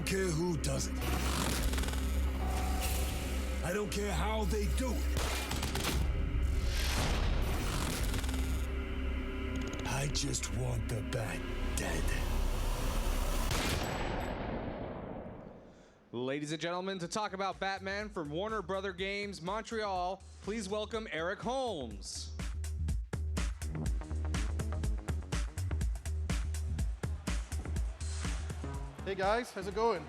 care who does it. I don't care how they do it. I just want the Bat dead. Ladies and gentlemen, to talk about Batman from Warner Brother Games, Montreal, please welcome Eric Holmes. Hey guys, how's it going?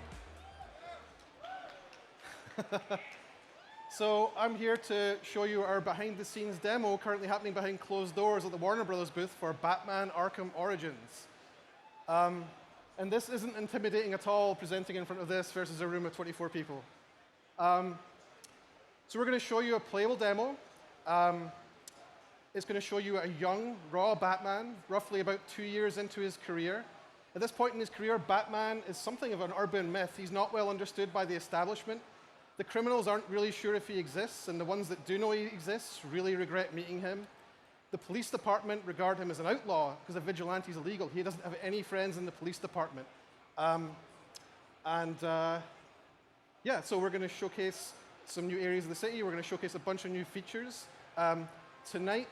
So I'm here to show you our behind-the-scenes demo currently happening behind closed doors at the Warner Brothers booth for Batman Arkham Origins. And this isn't intimidating at all, presenting in front of this versus a room of 24 people. So we're going to show you a playable demo. It's going to show you a young, raw Batman, roughly about 2 years into his career. At this point in his career, Batman is something of an urban myth. He's not well understood by the establishment. The criminals aren't really sure if he exists, and the ones that do know he exists really regret meeting him. The police department regard him as an outlaw because a vigilante is illegal. He doesn't have any friends in the police department. Yeah, so we're going to showcase some new areas of the city. We're going to showcase a bunch of new features. Tonight,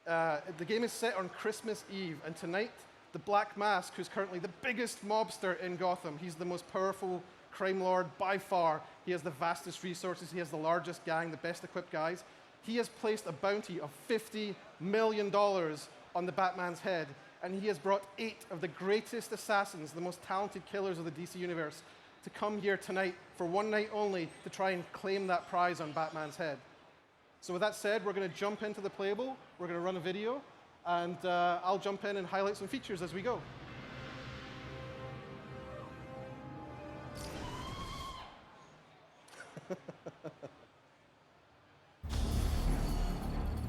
the game is set on Christmas Eve, and tonight, the Black Mask, who's currently the biggest mobster in Gotham, he's the most powerful crime lord by far. He has the vastest resources, he has the largest gang, the best equipped guys. He has placed a bounty of $50 million on the Batman's head, and he has brought 8 of the greatest assassins, the most talented killers of the DC universe, to come here tonight for one night only to try and claim that prize on Batman's head. So with that said, we're going to jump into the playable, we're going to run a video, and I'll jump in and highlight some features as we go.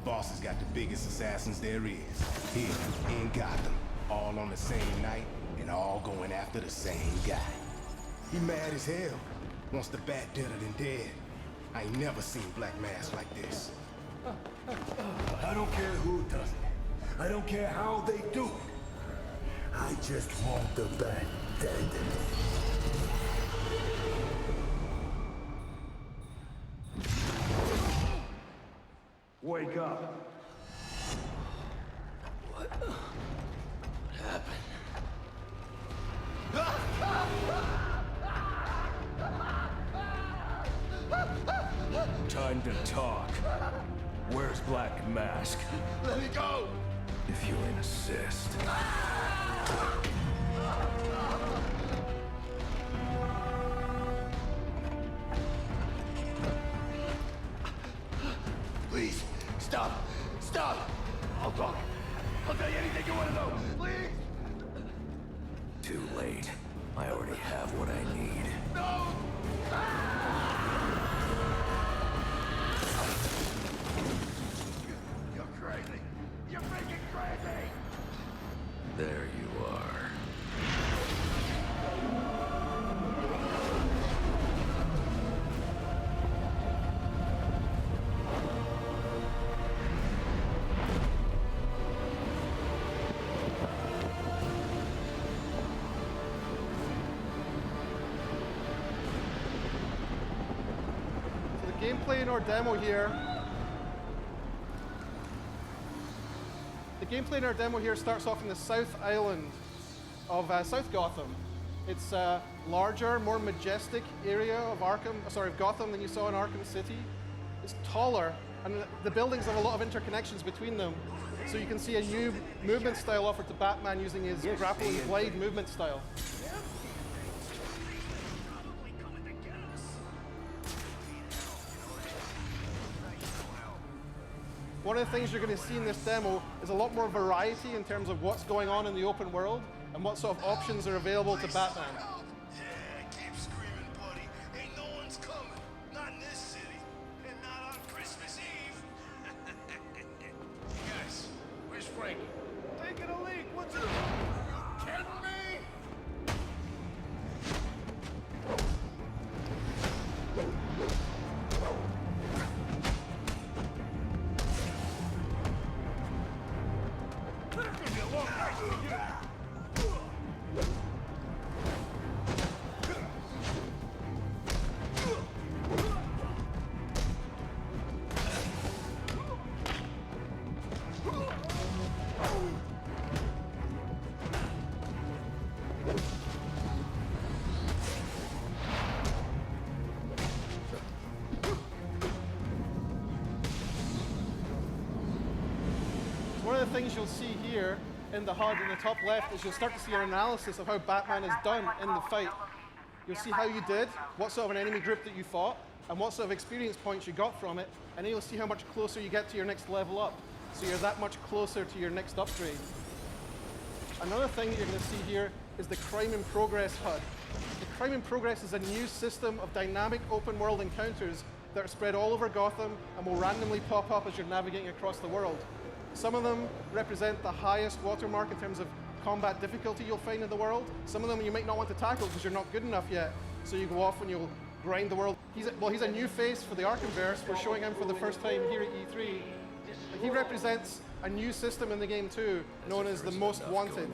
Boss has got the biggest assassins there is, here in Gotham, all on the same night and all going after the same guy. He mad as hell, wants the Bat deader than dead. I ain't never seen Black Mask like this. I don't care who does it. I don't care how they do it. I just want the Bat dead. Wake up. What happened? Time to talk. Where's Black Mask? Let me go! If you insist. Please, stop! Stop! I'll talk. I'll tell you anything you want to know. Please! Too late. I already have what I need. No! You're crazy! You're freaking crazy! There you are. Gameplay in our demo here. The gameplay in our demo here starts off in the South Island of South Gotham. It's a larger, more majestic area of Gotham than you saw in Arkham City. It's taller, and the buildings have a lot of interconnections between them. So you can see a new movement style offered to Batman using his grapple and glide movement style. One of the things you're going to see in this demo is a lot more variety in terms of what's going on in the open world and what sort of options are available to Batman. Yeah, keep screaming, buddy. Ain't no one's coming. Not in this city. And not on Christmas Eve. Guys, where's Frankie? Taking a leak. What's it? You kidding me? the things you'll see here in the HUD in the top left is you'll start to see an analysis of how Batman is done in the fight. You'll see how you did, what sort of an enemy group that you fought, and what sort of experience points you got from it, and then you'll see how much closer you get to your next level up. So you're that much closer to your next upgrade. Another thing that you're going to see here is the Crime in Progress HUD. The Crime in Progress is a new system of dynamic open world encounters that are spread all over Gotham and will randomly pop up as you're navigating across the world. Some of them represent the highest watermark in terms of combat difficulty you'll find in the world. Some of them you might not want to tackle because you're not good enough yet, so you go off and you'll grind the world. He's a new face for the Arkhamverse. We're showing him for the first time here at E3. He represents a new system in the game too, known as the Most Wanted.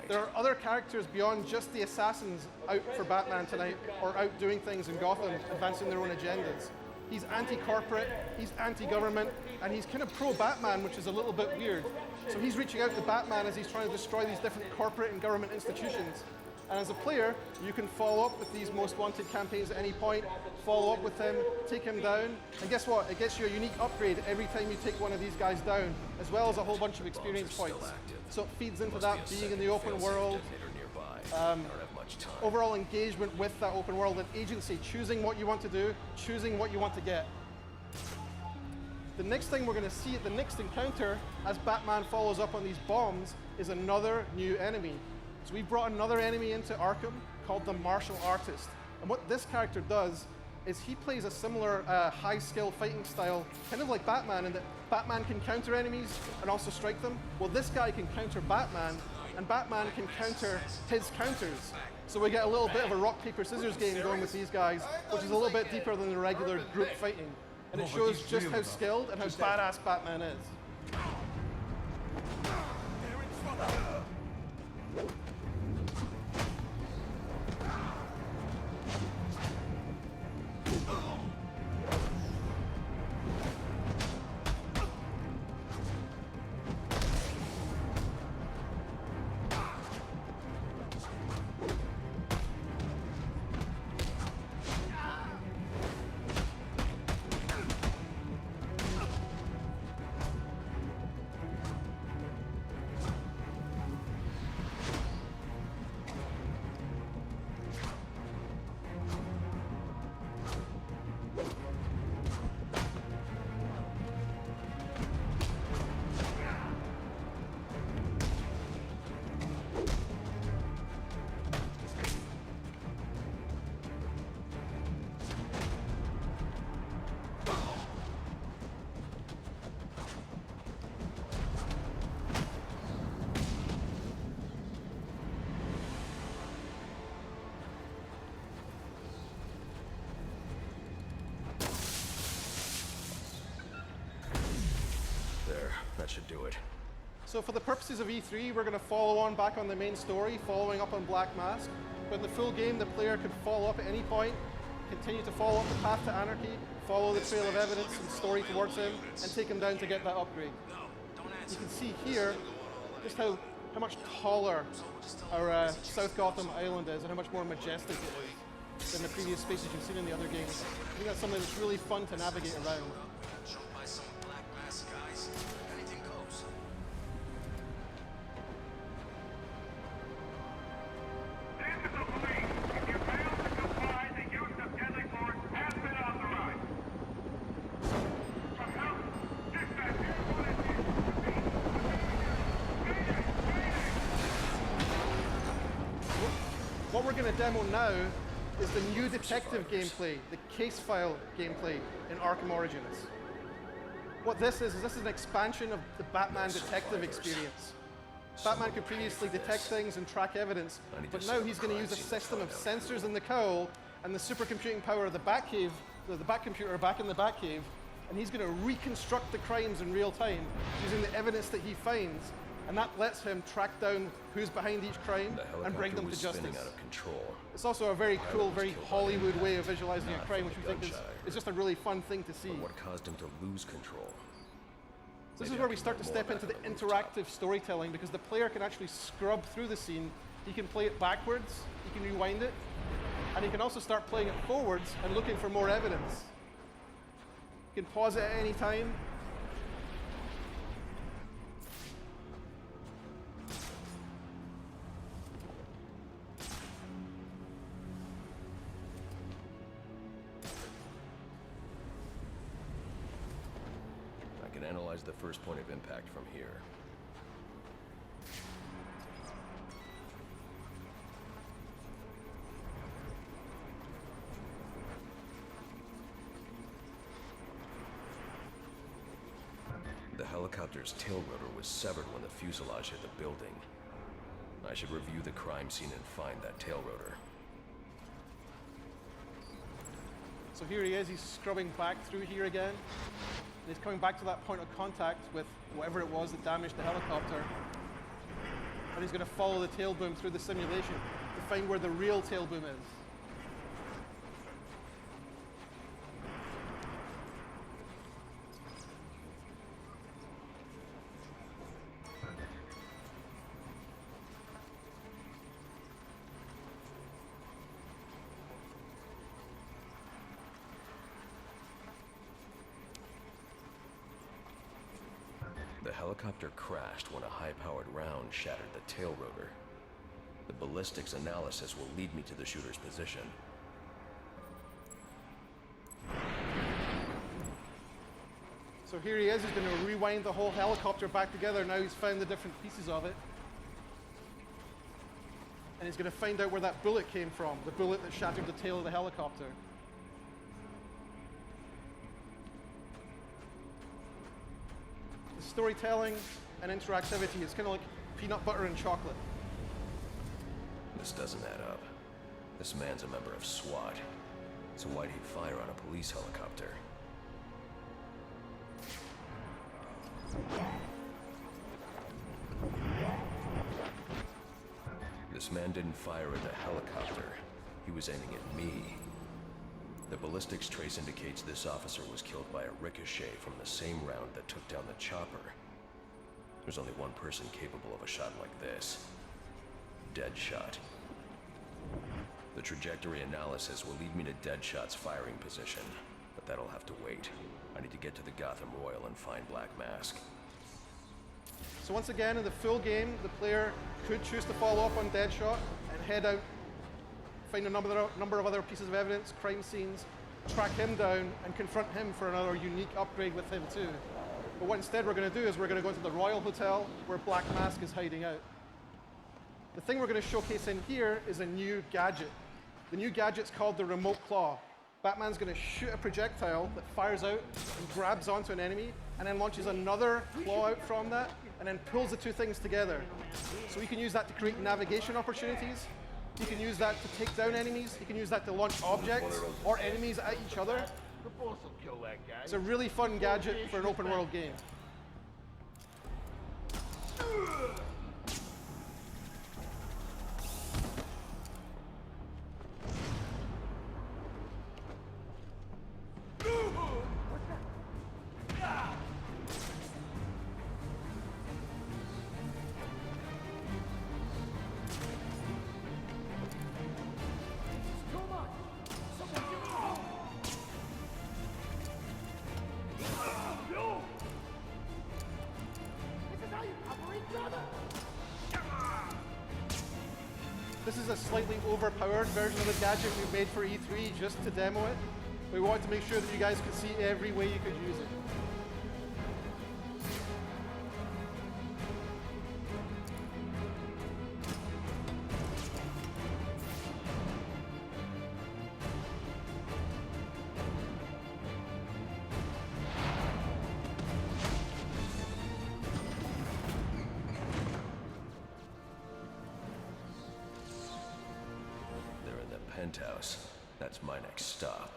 There are other characters beyond just the assassins out for Batman tonight, or out doing things in Gotham, advancing their own agendas. He's anti-corporate, he's anti-government, and he's kind of pro-Batman, which is a little bit weird. So he's reaching out to Batman as he's trying to destroy these different corporate and government institutions. And as a player, you can follow up with these Most Wanted campaigns at any point, follow up with him, take him down, and guess what? It gets you a unique upgrade every time you take one of these guys down, as well as a whole bunch of experience points. So it feeds into that being in the open world, overall engagement with that open world and agency, choosing what you want to do, choosing what you want to get. The next thing we're going to see at the next encounter, as Batman follows up on these bombs, is another new enemy. So we've brought another enemy into Arkham called the Martial Artist. And what this character does is he plays a similar high-skill fighting style, kind of like Batman, in that Batman can counter enemies and also strike them. Well, this guy can counter Batman, and Batman can counter his counters. So we get a little bit of a rock, paper, scissors game going with these guys, which is a little bit deeper than the regular group fighting. And it shows just how skilled and how badass Batman is. That should do it. So for the purposes of E3, we're going to follow on back on the main story, following up on Black Mask. But in the full game, the player could follow up at any point, continue to follow up the path to anarchy, follow the trail of evidence and story towards him, and take him down to get that upgrade. You can see here just how much taller our South Gotham Island is and how much more majestic it is than the previous spaces you've seen in the other games. I think that's something that's really fun to navigate around. What we're going to demo now is the new detective gameplay, the case file gameplay in Arkham Origins. What this is an expansion of the Batman detective experience. Batman could previously detect things and track evidence, but now he's going to use a system of sensors in the cowl and the supercomputing power of the Batcave, the Batcomputer back in the Batcave, and he's going to reconstruct the crimes in real time using the evidence that he finds. And that lets him track down who's behind each crime and bring them to justice. Out of control. It's also a very cool, very Hollywood way of visualizing a crime, which we think is just a really fun thing to see. But what caused him to lose control? So this is where we start to step into the interactive storytelling, because the player can actually scrub through the scene. He can play it backwards, he can rewind it, and he can also start playing it forwards and looking for more evidence. You can pause it at any time. Analyze the first point of impact from here. The helicopter's tail rotor was severed when the fuselage hit the building. I should review the crime scene and find that tail rotor. So here he is, he's scrubbing back through here again. And he's coming back to that point of contact with whatever it was that damaged the helicopter. And he's going to follow the tail boom through the simulation to find where the real tail boom is. The helicopter crashed when a high-powered round shattered the tail rotor. The ballistics analysis will lead me to the shooter's position. So here he is, he's going to rewind the whole helicopter back together. Now he's found the different pieces of it. And he's going to find out where that bullet came from, the bullet that shattered the tail of the helicopter. The storytelling and interactivity is kind of like peanut butter and chocolate. This doesn't add up. This man's a member of SWAT. So why'd he fire on a police helicopter? This man didn't fire at the helicopter. He was aiming at me. The ballistics trace indicates this officer was killed by a ricochet from the same round that took down the chopper. There's only one person capable of a shot like this. Deadshot. The trajectory analysis will lead me to Deadshot's firing position, but that'll have to wait. I need to get to the Gotham Royal and find Black Mask. So once again, in the full game, the player could choose to follow up on Deadshot and head out, find a number of other pieces of evidence, crime scenes, track him down, and confront him for another unique upgrade with him too. But what instead we're going to do is we're going to go into the Royal Hotel where Black Mask is hiding out. The thing we're going to showcase in here is a new gadget. The new gadget's called the Remote Claw. Batman's going to shoot a projectile that fires out and grabs onto an enemy, and then launches another claw out from that, and then pulls the two things together. So we can use that to create navigation opportunities. You can use that to take down enemies. You can use that to launch objects or enemies at each other. The boss will kill that guy. It's a really fun gadget for an open world game. This is a slightly overpowered version of the gadget we made for E3 just to demo it. We wanted to make sure that you guys could see every way you could use it. Penthouse. That's my next stop.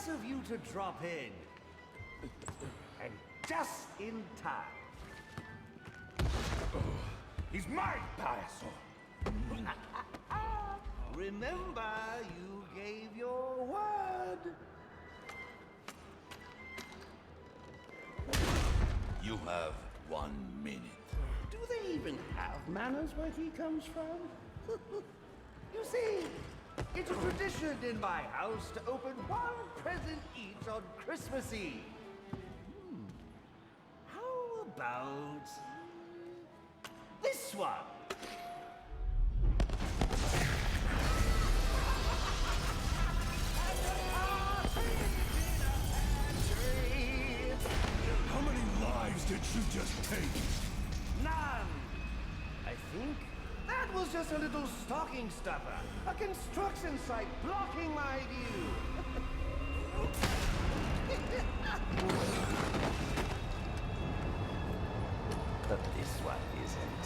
Of you to drop in. And just in time. He's mine, Payaso. Remember, you gave your word. You have 1 minute. Do they even have manners where he comes from? You see, it's a tradition in my house to open one present each on Christmas Eve. How about this one? How many lives did you just take? None. I think that was just a little stocking stuffer. A construction site blocking my view. But this one isn't.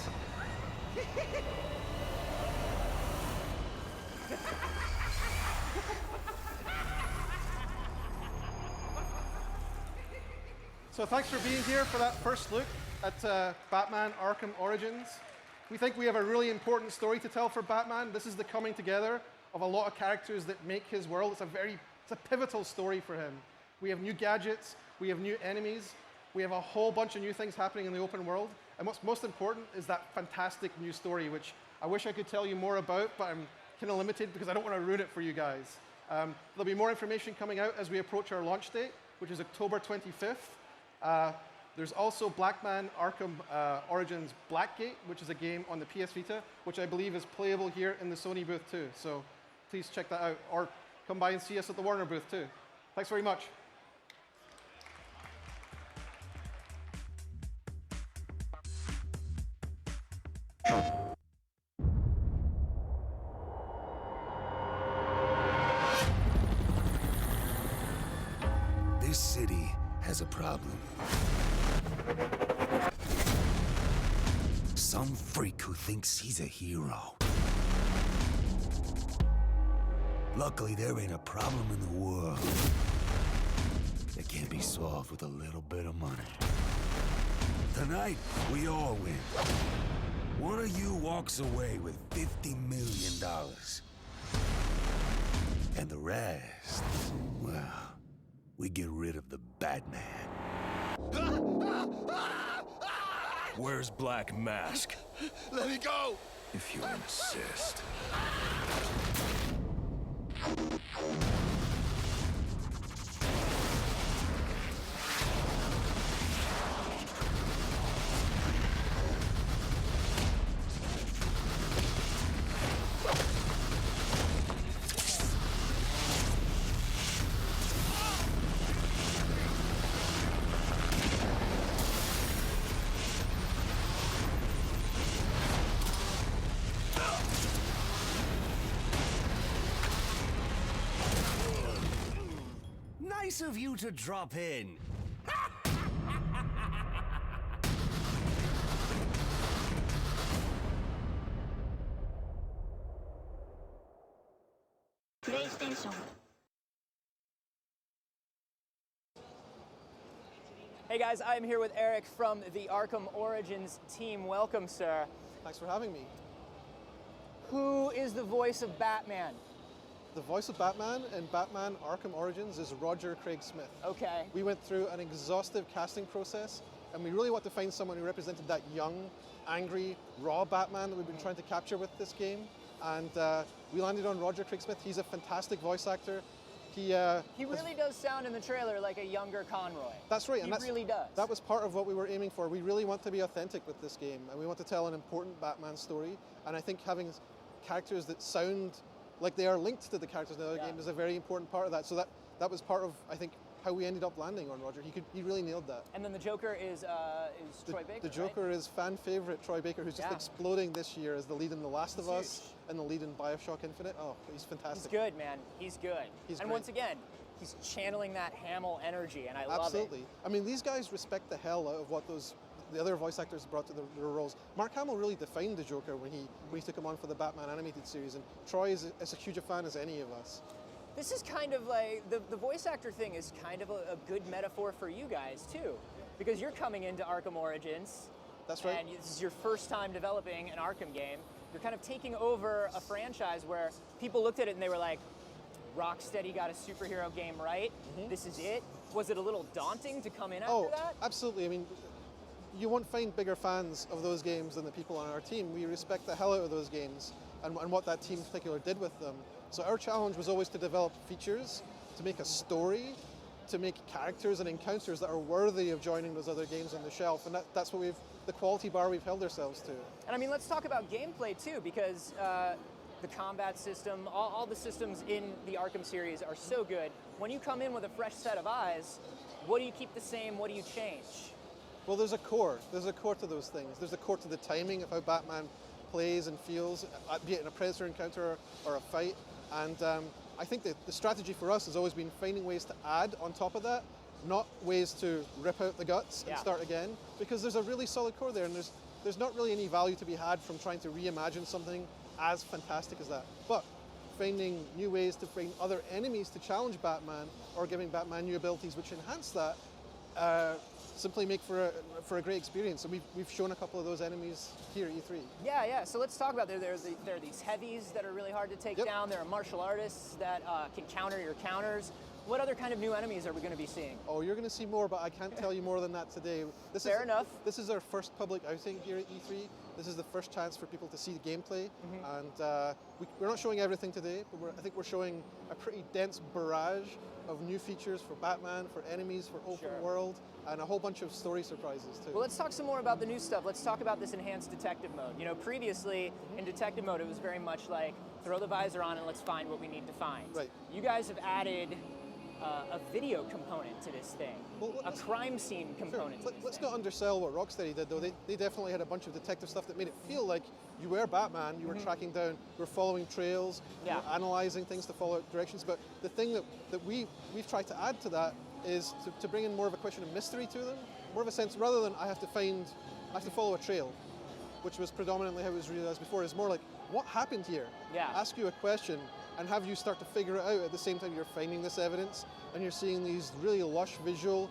So thanks for being here for that first look at Batman Arkham Origins. We think we have a really important story to tell for Batman. This is the coming together of a lot of characters that make his world. It's a pivotal story for him. We have new gadgets, we have new enemies, we have a whole bunch of new things happening in the open world. And what's most important is that fantastic new story, which I wish I could tell you more about, but I'm kind of limited because I don't want to ruin it for you guys. There'll be more information coming out as we approach our launch date, which is October 25th. There's also Batman Arkham Origins Blackgate, which is a game on the PS Vita, which I believe is playable here in the Sony booth too. So please check that out, or come by and see us at the Warner booth too. Thanks very much. This city has a problem. Some freak who thinks he's a hero. Luckily, there ain't a problem in the world that can't be solved with a little bit of money. Tonight, we all win. One of you walks away with $50 million. And the rest, well, we get rid of the Batman. Where's Black Mask? Let me go! If you insist. Nice of you to drop in. PlayStation. Hey guys, I'm here with Eric from the Arkham Origins team. Welcome, sir. Thanks for having me. Who is the voice of Batman? The voice of Batman in Batman Arkham Origins is Roger Craig Smith. Okay. We went through an exhaustive casting process, and we really want to find someone who represented that young, angry, raw Batman that we've been trying to capture with this game. And we landed on Roger Craig Smith. He's a fantastic voice actor. He really does sound in the trailer like a younger Conroy. That's right. He really does. That was part of what we were aiming for. We really want to be authentic with this game, and we want to tell an important Batman story. And I think having characters that sound like they are linked to the characters in the other game is a very important part of that. So that was part of, I think, how we ended up landing on Roger. He really nailed that. And then the Joker is Troy Baker. The Joker is fan favorite Troy Baker, who's just exploding this year as the lead in The Last of Us and the lead in BioShock Infinite. Oh, he's fantastic. He's good, man. He's good. He's and great. Once again, he's channeling that Hamill energy, and I love it. Absolutely. I mean, these guys respect the hell out of what the other voice actors brought to their roles. Mark Hamill really defined the Joker when he took him on for the Batman animated series, and Troy is as huge a fan as any of us. This is kind of like, the voice actor thing is kind of a good metaphor for you guys, too. Because you're coming into Arkham Origins. That's right. And this is your first time developing an Arkham game. You're kind of taking over a franchise where people looked at it and they were like, Rocksteady got a superhero game right. This is it. Was it a little daunting to come in after that? Absolutely. I mean, you won't find bigger fans of those games than the people on our team. We respect the hell out of those games and what that team in particular did with them. So our challenge was always to develop features, to make a story, to make characters and encounters that are worthy of joining those other games on the shelf, and that's what the quality bar we've held ourselves to. And I mean, let's talk about gameplay too, because the combat system, all the systems in the Arkham series are so good. When you come in with a fresh set of eyes, what do you keep the same, what do you change? Well, there's a core to those things. There's a core to the timing of how Batman plays and feels, be it in a Predator encounter or a fight, and I think that the strategy for us has always been finding ways to add on top of that, not ways to rip out the guts and start again, because there's a really solid core there, and there's not really any value to be had from trying to reimagine something as fantastic as that. But finding new ways to bring other enemies to challenge Batman, or giving Batman new abilities which enhance that, simply make for a great experience. And we've shown a couple of those enemies here at E3. Yeah. So let's talk about there are these heavies that are really hard to take down. There are martial artists that can counter your counters. What other kind of new enemies are we going to be seeing? Oh, you're going to see more, but I can't tell you more than that today. Fair enough. This is our first public outing here at E3. This is the first chance for people to see the gameplay, and we're not showing everything today, but I think we're showing a pretty dense barrage of new features for Batman, for enemies, for open world, and a whole bunch of story surprises too. Well, let's talk some more about the new stuff. Let's talk about this enhanced detective mode. You know, previously in detective mode, it was very much like throw the visor on and let's find what we need to find. Right. You guys have added a video component to this thing, a crime scene component. Let's not undersell what Rocksteady did, though. They definitely had a bunch of detective stuff that made it feel like you were Batman, you were tracking down, you were following trails, you were analyzing things to follow directions. But the thing that we've tried to add to that is to bring in more of a question of mystery to them, more of a sense, rather than I have to follow a trail, which was predominantly how it was realized before, is more like, what happened here? Ask you a question and have you start to figure it out at the same time you're finding this evidence, and you're seeing these really lush visual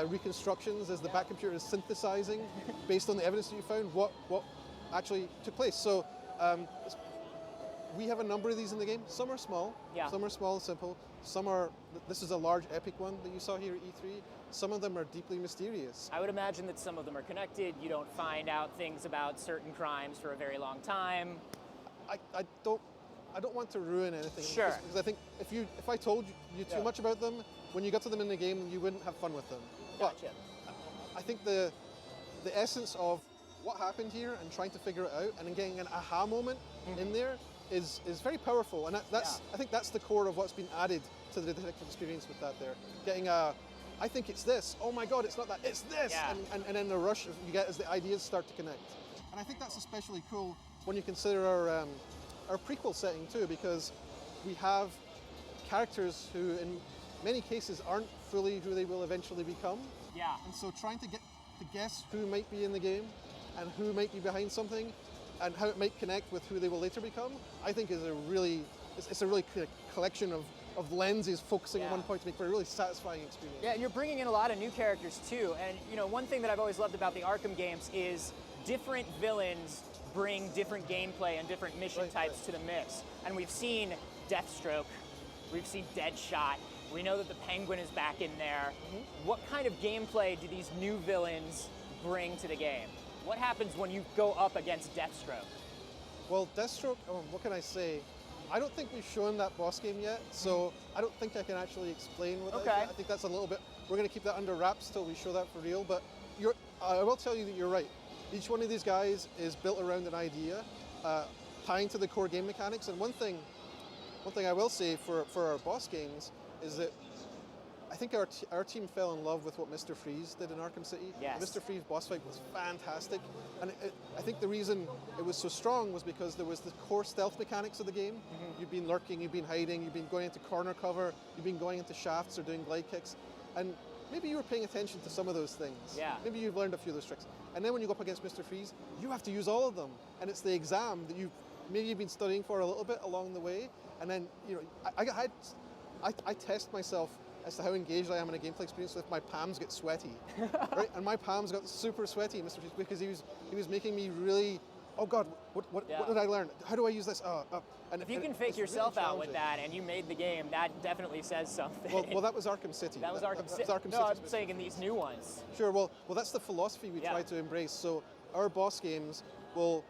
reconstructions as the Bat computer is synthesizing based on the evidence that you found what actually took place. So we have a number of these in the game. Some are small, some are small and simple. Some are, this is a large epic one that you saw here at E3. Some of them are deeply mysterious. I would imagine that some of them are connected. You don't find out things about certain crimes for a very long time. I don't want to ruin anything. Sure. Because I think if I told you too much about them, when you got to them in the game, you wouldn't have fun with them. Gotcha. But I think the essence of what happened here and trying to figure it out and then getting an aha moment in there is very powerful. And I think that's the core of what's been added to the detective experience with that there. Getting I think it's this. Oh my God, it's not that, it's this. And then the rush you get as the ideas start to connect. And I think that's especially cool when you consider our prequel setting too, because we have characters who in many cases aren't fully who they will eventually become. Yeah. And so trying to guess who might be in the game and who might be behind something and how it might connect with who they will later become, I think is a really collection of lenses focusing on one point to make for a really satisfying experience. Yeah, and you're bringing in a lot of new characters too. And you know, one thing that I've always loved about the Arkham games is different villains bring different gameplay and different mission types to the mix. And we've seen Deathstroke, we've seen Deadshot, we know that the Penguin is back in there. What kind of gameplay do these new villains bring to the game? What happens when you go up against Deathstroke? Well, Deathstroke, what can I say? I don't think we've shown that boss game yet, so I don't think I can actually explain what that is yet. I think that's a little bit, we're going to keep that under wraps till we show that for real, but I will tell you that you're right. Each one of these guys is built around an idea, tying to the core game mechanics. And one thing I will say for our boss games is that I think our team fell in love with what Mr. Freeze did in Arkham City. Yes. Mr. Freeze boss fight was fantastic, and I think the reason it was so strong was because there was the core stealth mechanics of the game. You've been lurking, you've been hiding, you've been going into corner cover, you've been going into shafts or doing glide kicks, and maybe you were paying attention to some of those things. Yeah. Maybe you've learned a few of those tricks. And then when you go up against Mr. Freeze, you have to use all of them. And it's the exam that you've been studying for a little bit along the way. And then, you know, I test myself as to how engaged I am in a gameplay experience if my palms get sweaty. Right? And my palms got super sweaty, Mr. Freeze, because he was making me really oh God, what did I learn? How do I use this? And If you and can fake it's really yourself out with challenging. that and you made the game, that definitely says something. Well, that was Arkham City. that was Arkham That City. was Arkham No, City I'm saying in these new ones. Sure. Well, that's the philosophy we Yeah. try to embrace. So our boss games will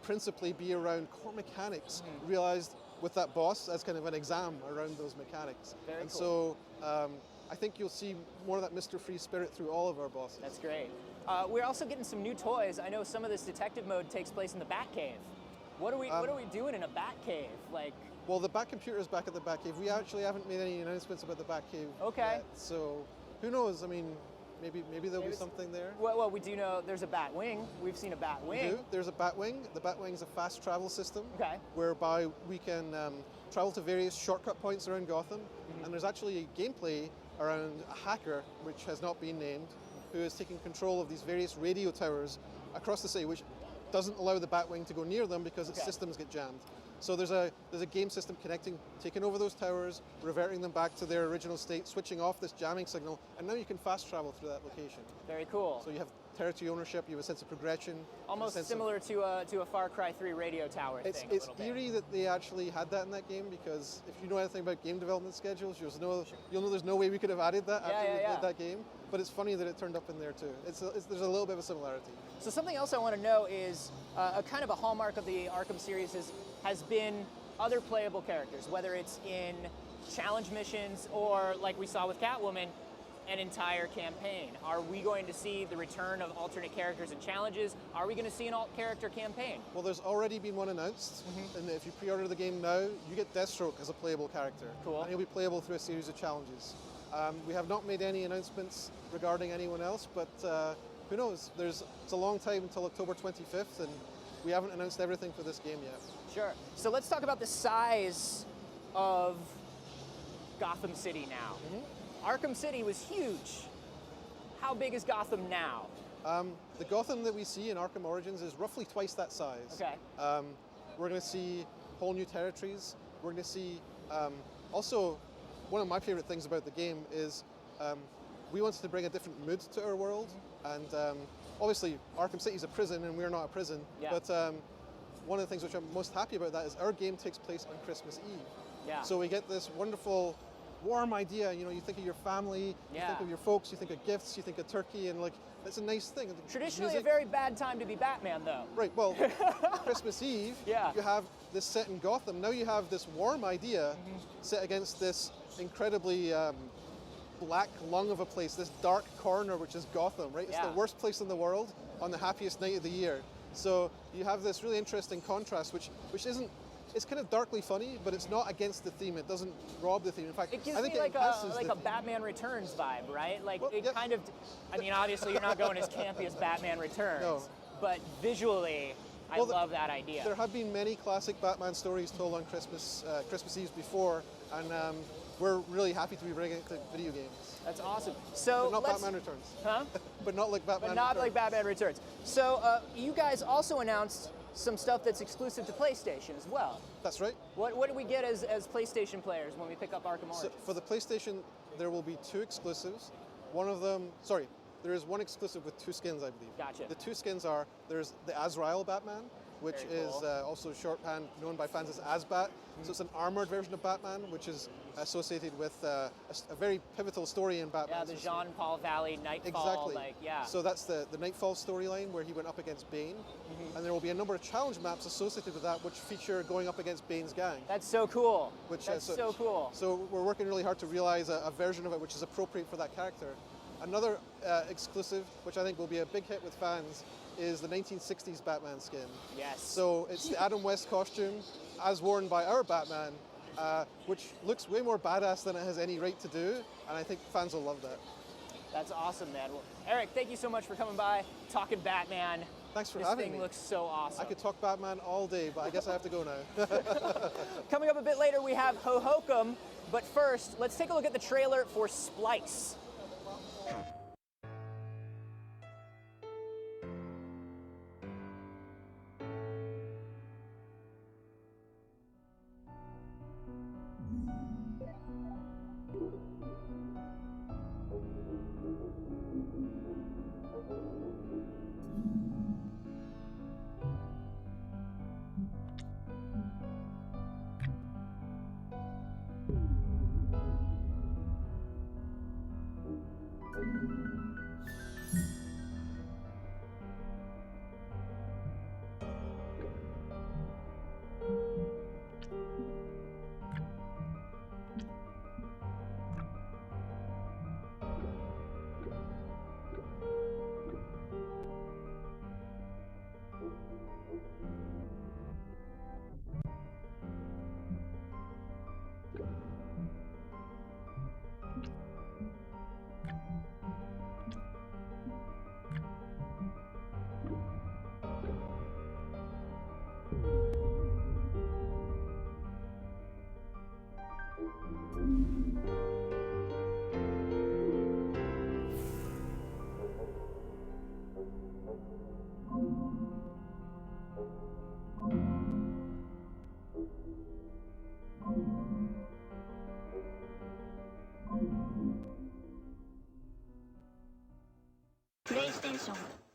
principally be around core mechanics, realized with that boss as kind of an exam around those mechanics. Very and cool. so I think you'll see more of that Mr. Free spirit through all of our bosses. That's great. We're also getting some new toys. I know some of this detective mode takes place in the Batcave. What are we doing in a Batcave? Like, Well, the Batcomputer is back at the Batcave. We actually haven't made any announcements about the Batcave Okay. yet. So who knows? I mean, maybe there'll be something there. well, we do know there's a Batwing. We've seen a Batwing. There's a Batwing. The Batwing is a fast travel system Okay. whereby we can travel to various shortcut points around Gotham. And there's actually gameplay around a hacker, which has not been named, who is taking control of these various radio towers across the city, which doesn't allow the Batwing to go near them because its Okay. systems get jammed. So there's a game system connecting, taking over those towers, reverting them back to their original state, switching off this jamming signal, and now you can fast travel through that location. Very cool. So you have territory ownership, you have a sense of progression. Almost a sense similar to a Far Cry 3 radio tower It's thing. a little bit. eerie that they actually had that in that game, because if you know anything about game development schedules, you'll know there's no way we could have added that after we played that game. But it's funny that it turned up in there too. There's a little bit of a similarity. So something else I want to know is a kind of a hallmark of the Arkham series has been other playable characters, whether it's in challenge missions or, like we saw with Catwoman, an entire campaign. Are we going to see the return of alternate characters and challenges? Are we going to see an alt-character campaign? Well, there's already been one announced, and if you pre-order the game now, you get Deathstroke as a playable character. Cool. And he'll be playable through a series of challenges. We have not made any announcements regarding anyone else, but who knows? It's a long time until October 25th, and we haven't announced everything for this game yet. Sure. So let's talk about the size of Gotham City now. Arkham City was huge. How big is Gotham now? The Gotham that we see in Arkham Origins is roughly twice that size. Okay. We're going to see whole new territories. We're going to see, also, one of my favorite things about the game is we wanted to bring a different mood to our world. And obviously, Arkham City is a prison and we're not a prison. Yeah. But one of the things which I'm most happy about that is our game takes place on Christmas Eve. Yeah. So we get this wonderful, warm idea. You know, you think of your family, you think of your folks, you think of gifts, you think of turkey, and like, that's a nice thing. Traditionally Music- a very bad time to be Batman, though. Right, well, Christmas Eve, Yeah. you have this set in Gotham. Now you have this warm idea set against this incredibly black lung of a place, this dark corner, which is Gotham, right? It's Yeah. the worst place in the world on the happiest night of the year. So you have this really interesting contrast, which isn't, it's kind of darkly funny, but it's not against the theme. It doesn't rob the theme. In fact, It gives I think me like enhances a the Batman Returns vibe, right? Like Well, it yep. kind of, I mean, obviously you're not going as campy as Batman Returns, No. but visually, I Well, love that idea. There have been many classic Batman stories told on Christmas Eves before, and we're really happy to be bringing it to video games. That's awesome. So But not let's, Batman Returns. huh? But not like Batman But not Returns. like Batman Returns. So you guys also announced some stuff that's exclusive to PlayStation as well. That's right. What do we get as PlayStation players when we pick up Arkham So Origins? for the PlayStation, there will be 2 exclusives. One of them, sorry, there is one exclusive with 2 skins, I believe. Gotcha. The 2 skins are, there's the Azrael Batman, which Very is cool. also shorthand known by fans as Azbat. So it's an armored version of Batman, which is associated with a very pivotal story in Batman. Yeah, the Jean-Paul Valley Nightfall, Exactly. like, yeah. So that's the Nightfall storyline where he went up against Bane. And there will be a number of challenge maps associated with that which feature going up against Bane's gang. That's so cool. Which, That's so cool. So we're working really hard to realize a version of it which is appropriate for that character. Another exclusive, which I think will be a big hit with fans, is the 1960s Batman skin. Yes. So it's the Adam West costume, as worn by our Batman, which looks way more badass than it has any right to do, and I think fans will love that. That's awesome, man. Well, Eric, thank you so much for coming by, talking Batman. Thanks for this having thing me. looks so awesome. I could talk Batman all day, but I guess I have to go now. Coming up a bit later, we have Ho-Hokum, but first, let's take a look at the trailer for Splice. プレイステーション